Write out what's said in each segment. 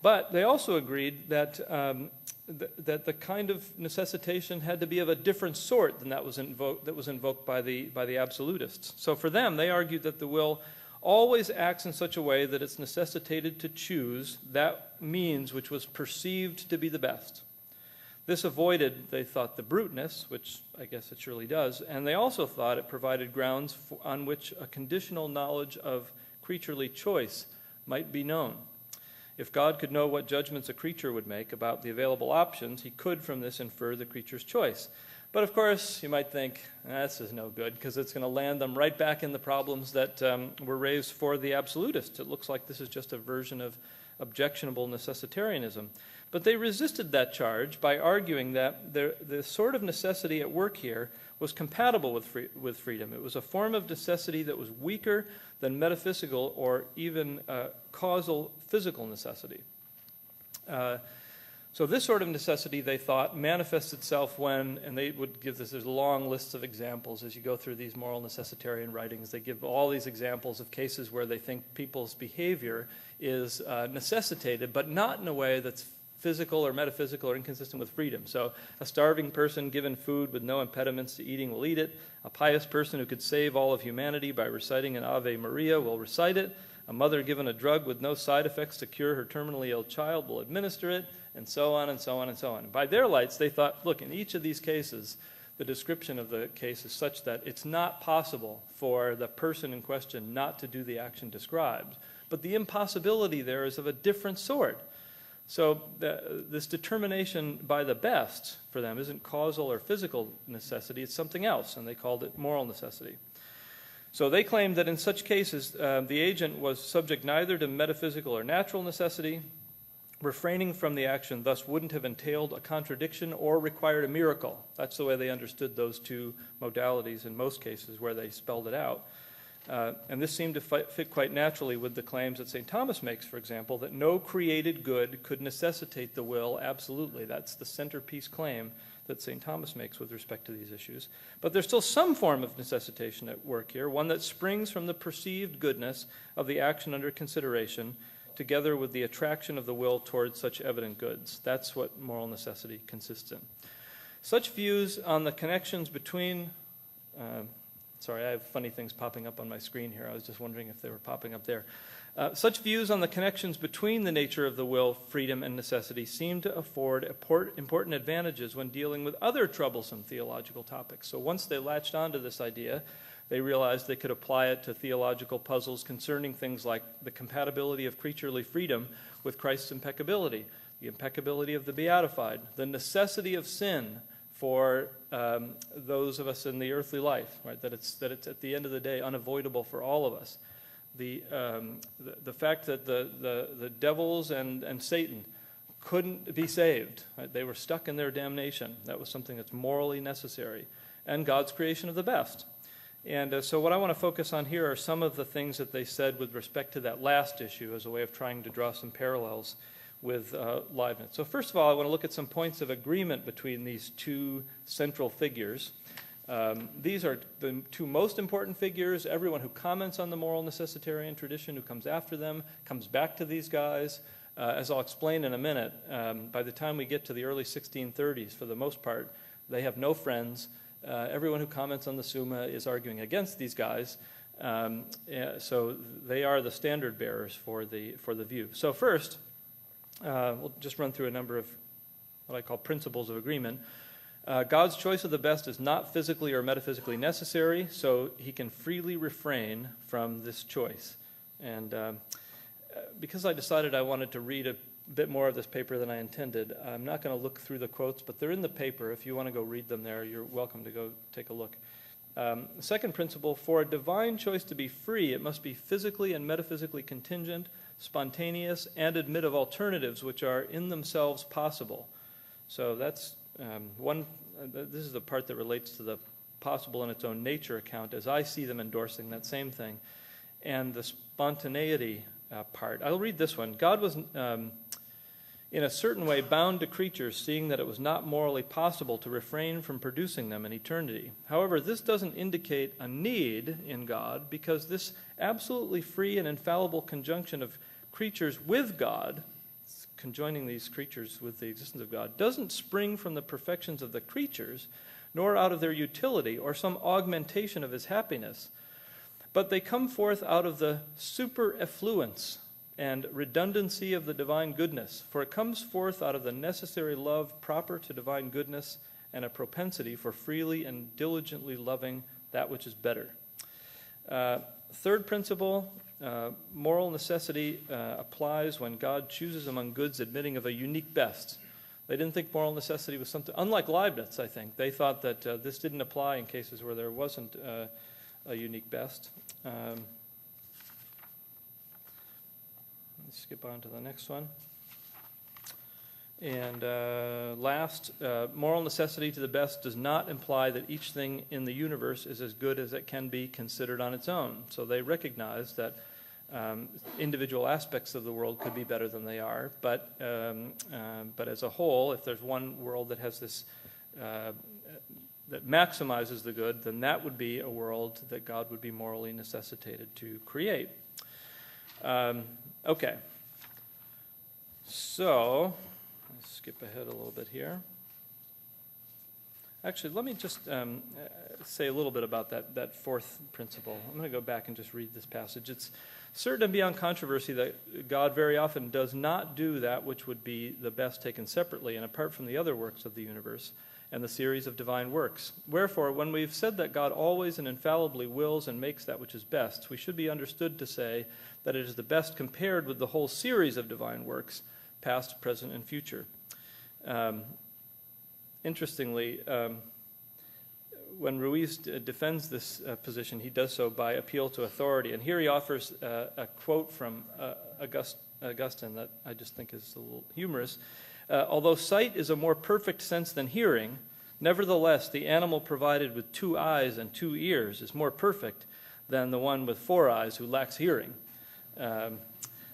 But they also agreed that that the kind of necessitation had to be of a different sort than that was invoked by the absolutists. So for them, they argued that the will always acts in such a way that it's necessitated to choose that means which was perceived to be the best. This avoided, they thought, the bruteness, which I guess it surely does, and they also thought it provided grounds on which a conditional knowledge of creaturely choice might be known. If God could know what judgments a creature would make about the available options, he could from this infer the creature's choice. But of course, you might think, this is no good, because it's going to land them right back in the problems that were raised for the absolutists. It looks like this is just a version of objectionable necessitarianism. But they resisted that charge by arguing that the sort of necessity at work here was compatible with freedom. It was a form of necessity that was weaker than metaphysical or even causal physical necessity. So this sort of necessity, they thought, manifests itself when, and they would give this, there's long lists of examples as you go through these moral necessitarian writings. They give all these examples of cases where they think people's behavior is necessitated, but not in a way that's physical or metaphysical or inconsistent with freedom. So a starving person given food with no impediments to eating will eat it. A pious person who could save all of humanity by reciting an Ave Maria will recite it. A mother given a drug with no side effects to cure her terminally ill child will administer it, and so on and so on and so on. By their lights, they thought, look, in each of these cases, the description of the case is such that it's not possible for the person in question not to do the action described. But the impossibility there is of a different sort. So this determination by the best for them isn't causal or physical necessity, it's something else, and they called it moral necessity. So they claimed that in such cases, the agent was subject neither to metaphysical or natural necessity. Refraining from the action thus wouldn't have entailed a contradiction or required a miracle. That's the way they understood those two modalities in most cases where they spelled it out. And this seemed to fit quite naturally with the claims that St. Thomas makes, for example, that no created good could necessitate the will absolutely. That's the centerpiece claim that St. Thomas makes with respect to these issues. But there's still some form of necessitation at work here, one that springs from the perceived goodness of the action under consideration, together with the attraction of the will towards such evident goods. That's what moral necessity consists in. Such views on the connections between... Sorry, I have funny things popping up on my screen here. I was just wondering if they were popping up there. Such views on the connections between the nature of the will, freedom, and necessity seem to afford important advantages when dealing with other troublesome theological topics. So once they latched onto this idea, they realized they could apply it to theological puzzles concerning things like the compatibility of creaturely freedom with Christ's impeccability, the impeccability of the beatified, the necessity of sin for those of us in the earthly life, right? That it's at the end of the day unavoidable for all of us. The fact that the devils and Satan couldn't be saved, right? They were stuck in their damnation. That was something that's morally necessary, and God's creation of the best. And so what I want to focus on here are some of the things that they said with respect to that last issue as a way of trying to draw some parallels with Leibniz. So first of all, I want to look at some points of agreement between these two central figures. These are the two most important figures. Everyone who comments on the moral necessitarian tradition, who comes after them, comes back to these guys. As I'll explain in a minute, by the time we get to the early 1630s, for the most part, they have no friends. Everyone who comments on the Summa is arguing against these guys. So they are the standard bearers for the view. So first, we'll just run through a number of what I call principles of agreement. God's choice of the best is not physically or metaphysically necessary, so he can freely refrain from this choice. And because I decided I wanted to read a bit more of this paper than I intended, I'm not going to look through the quotes, but they're in the paper. If you want to go read them there, you're welcome to go take a look. The second principle, for a divine choice to be free, it must be physically and metaphysically contingent, spontaneous, and admit of alternatives which are in themselves possible. So that's this is the part that relates to the possible in its own nature account, as I see them endorsing that same thing. And the spontaneity part. I'll read this one. God was, in a certain way, bound to creatures, seeing that it was not morally possible to refrain from producing them in eternity. However, this doesn't indicate a need in God, because this absolutely free and infallible conjunction of creatures with God, conjoining these creatures with the existence of God, doesn't spring from the perfections of the creatures, nor out of their utility or some augmentation of his happiness, but they come forth out of the supereffluence and redundancy of the divine goodness, for it comes forth out of the necessary love proper to divine goodness and a propensity for freely and diligently loving that which is better. Third principle, moral necessity applies when God chooses among goods admitting of a unique best. They didn't think moral necessity was something, unlike Leibniz, I think. They thought that this didn't apply in cases where there wasn't a unique best. Let's skip on to the next one. And last, moral necessity to the best does not imply that each thing in the universe is as good as it can be considered on its own. So they recognize that individual aspects of the world could be better than they are, but as a whole, if there's one world that has this that maximizes the good, then that would be a world that God would be morally necessitated to create. Okay. So, let's skip ahead a little bit here. Actually, let me just say a little bit about that fourth principle. I'm going to go back and just read this passage. It's certain and beyond controversy that God very often does not do that which would be the best taken separately and apart from the other works of the universe and the series of divine works. Wherefore, when we've said that God always and infallibly wills and makes that which is best, we should be understood to say that it is the best compared with the whole series of divine works, past, present, and future. Interestingly, when Ruiz defends this position, he does so by appeal to authority. And here he offers a quote from Augustine that I just think is a little humorous. Although sight is a more perfect sense than hearing, nevertheless, the animal provided with 2 eyes and 2 ears is more perfect than the one with 4 eyes who lacks hearing.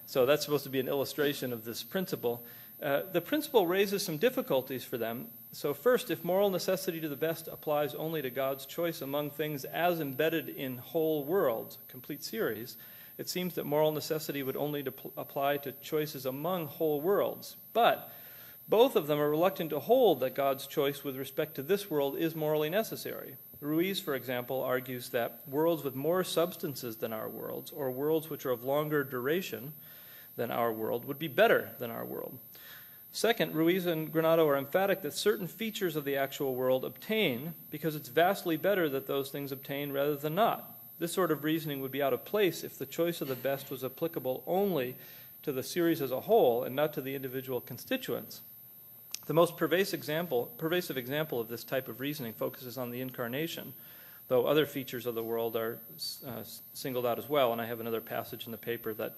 So that's supposed to be an illustration of this principle. The principle raises some difficulties for them. So first, if moral necessity to the best applies only to God's choice among things as embedded in whole worlds, complete series, it seems that moral necessity would only apply to choices among whole worlds. But both of them are reluctant to hold that God's choice with respect to this world is morally necessary. Ruiz, for example, argues that worlds with more substances than our worlds, or worlds which are of longer duration than our world, would be better than our world. Second, Ruiz and Granado are emphatic that certain features of the actual world obtain because it's vastly better that those things obtain rather than not. This sort of reasoning would be out of place if the choice of the best was applicable only to the series as a whole and not to the individual constituents. The most pervasive example of this type of reasoning focuses on the incarnation, though other features of the world are singled out as well, and I have another passage in the paper that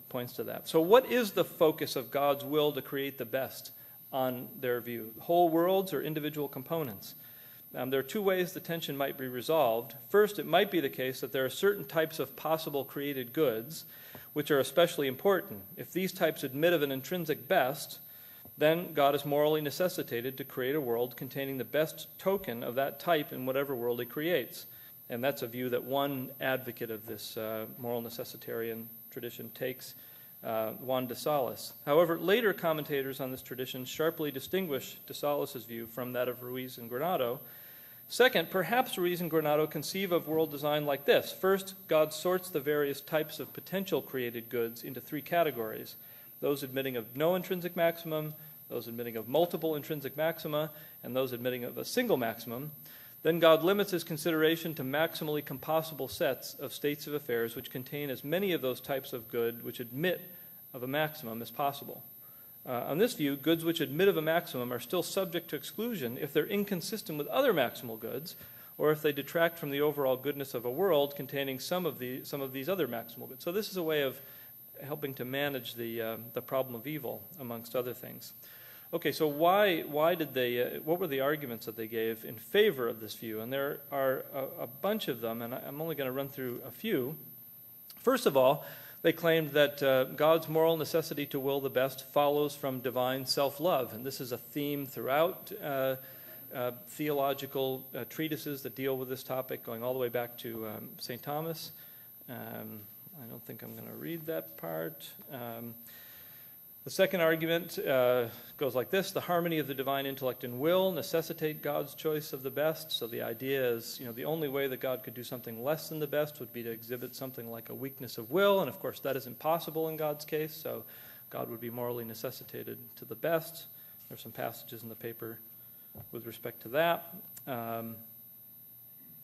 points to that. So what is the focus of God's will to create the best on their view? Whole worlds or individual components? There are 2 ways the tension might be resolved. First, it might be the case that there are certain types of possible created goods which are especially important. If these types admit of an intrinsic best, then God is morally necessitated to create a world containing the best token of that type in whatever world he creates. And that's a view that one advocate of this moral necessitarian tradition takes, Juan de Salas. However, later commentators on this tradition sharply distinguish de Salas's view from that of Ruiz and Granado. Second, perhaps Ruiz and Granado conceive of world design like this. First, God sorts the various types of potential created goods into 3 categories: those admitting of no intrinsic maximum, those admitting of multiple intrinsic maxima, and those admitting of a single maximum. Then God limits his consideration to maximally compossible sets of states of affairs which contain as many of those types of good which admit of a maximum as possible. On this view, goods which admit of a maximum are still subject to exclusion if they're inconsistent with other maximal goods, or if they detract from the overall goodness of a world containing some of these other maximal goods. So this is a way of helping to manage the problem of evil, amongst other things. Okay, so why did they? What were the arguments that they gave in favor of this view? And there are a bunch of them, and I'm only going to run through a few. First of all, they claimed that God's moral necessity to will the best follows from divine self-love, and this is a theme throughout theological treatises that deal with this topic, going all the way back to St. Thomas. I don't think I'm going to read that part. The second argument goes like this: the harmony of the divine intellect and will necessitate God's choice of the best. So the idea is, the only way that God could do something less than the best would be to exhibit something like a weakness of will, and of course that isn't possible in God's case, so God would be morally necessitated to the best. There's some passages in the paper with respect to that.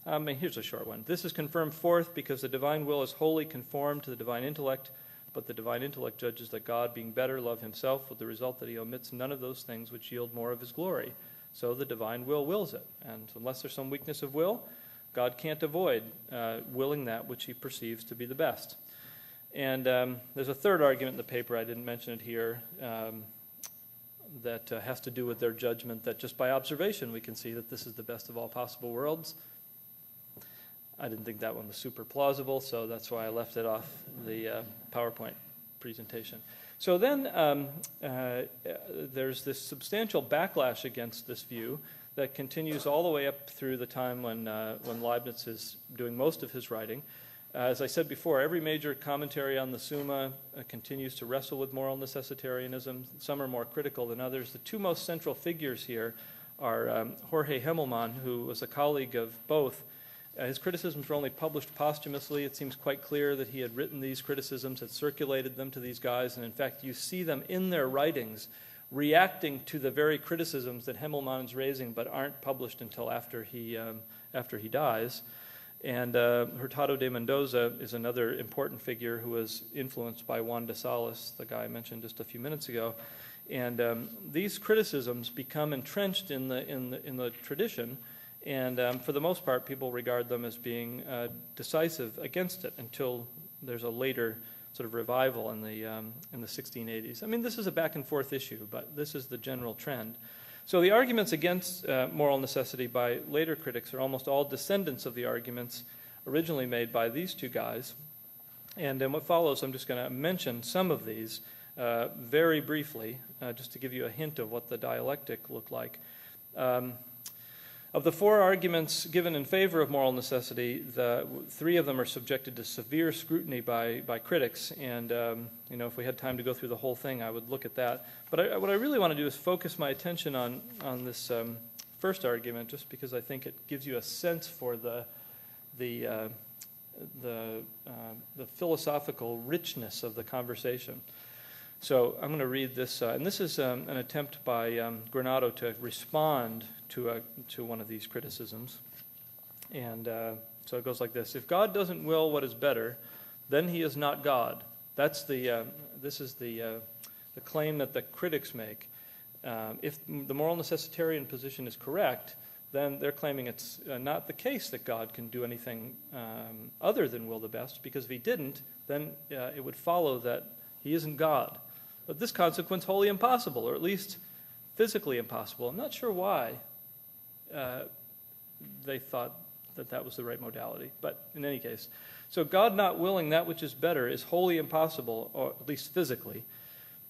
Here's a short one. This is confirmed fourth because the divine will is wholly conformed to the divine intellect, but the divine intellect judges that God, being better, love himself, with the result that he omits none of those things which yield more of his glory. So the divine will wills it. And unless there's some weakness of will, God can't avoid willing that which he perceives to be the best. And there's a third argument in the paper, I didn't mention it here, that has to do with their judgment that just by observation we can see that this is the best of all possible worlds. I didn't think that one was super plausible, so that's why I left it off the PowerPoint presentation. So then there's this substantial backlash against this view that continues all the way up through the time when Leibniz is doing most of his writing. As I said before, every major commentary on the Summa continues to wrestle with moral necessitarianism. Some are more critical than others. The two most central figures here are Jorge Himmelmann, who was a colleague of both. His criticisms were only published posthumously. It seems quite clear that he had written these criticisms, had circulated them to these guys, and in fact you see them in their writings reacting to the very criticisms that Himmelmann is raising but aren't published until after he dies. And Hurtado de Mendoza is another important figure who was influenced by Juan de Sales, the guy I mentioned just a few minutes ago. And these criticisms become entrenched in the tradition, and for the most part, people regard them as being decisive against it until there's a later sort of revival in the 1680s. I mean, this is a back and forth issue, but this is the general trend. So the arguments against moral necessity by later critics are almost all descendants of the arguments originally made by these two guys. And in what follows, I'm just going to mention some of these very briefly, just to give you a hint of what the dialectic looked like. Of the four arguments given in favor of moral necessity, three of them are subjected to severe scrutiny by critics, and if we had time to go through the whole thing, I would look at that. But what I really want to do is focus my attention on this first argument, just because I think it gives you a sense for the philosophical richness of the conversation. So I'm going to read this, and this is an attempt by Granado to respond to one of these criticisms. And so it goes like this: if God doesn't will what is better, then he is not God. That's this is the claim that the critics make. If the moral necessitarian position is correct, then they're claiming it's not the case that God can do anything other than will the best, because if he didn't, then it would follow that he isn't God. But this consequence is wholly impossible, or at least physically impossible. I'm not sure why they thought that was the right modality, but in any case. So God not willing that which is better is wholly impossible, or at least physically.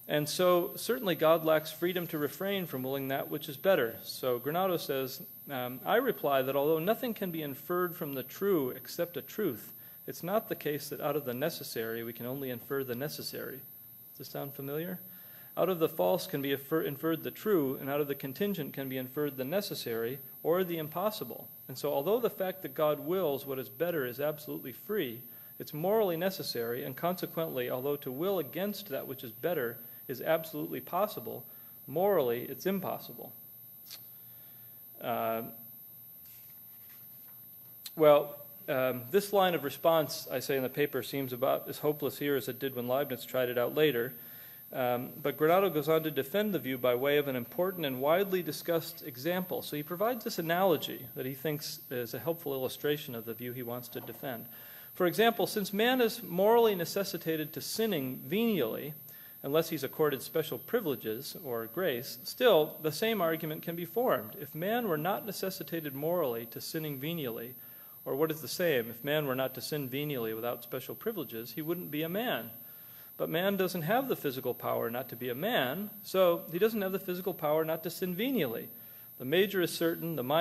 And so certainly God lacks freedom to refrain from willing that which is better. So Granado says, I reply that although nothing can be inferred from the true except a truth, it's not the case that out of the necessary we can only infer the necessary. Does this sound familiar? Out of the false can be inferred the true, and out of the contingent can be inferred the necessary or the impossible. And so although the fact that God wills what is better is absolutely free, it's morally necessary, and consequently, although to will against that which is better is absolutely possible, morally it's impossible. This line of response, I say in the paper, seems about as hopeless here as it did when Leibniz tried it out later. But Granado goes on to defend the view by way of an important and widely discussed example. So he provides this analogy that he thinks is a helpful illustration of the view he wants to defend. For example, since man is morally necessitated to sinning venially, unless he's accorded special privileges or grace, still the same argument can be formed. If man were not necessitated morally to sinning venially, or what is the same, if man were not to sin venially without special privileges, he wouldn't be a man. But man doesn't have the physical power not to be a man, so he doesn't have the physical power not to sin venially. The major is certain, the minor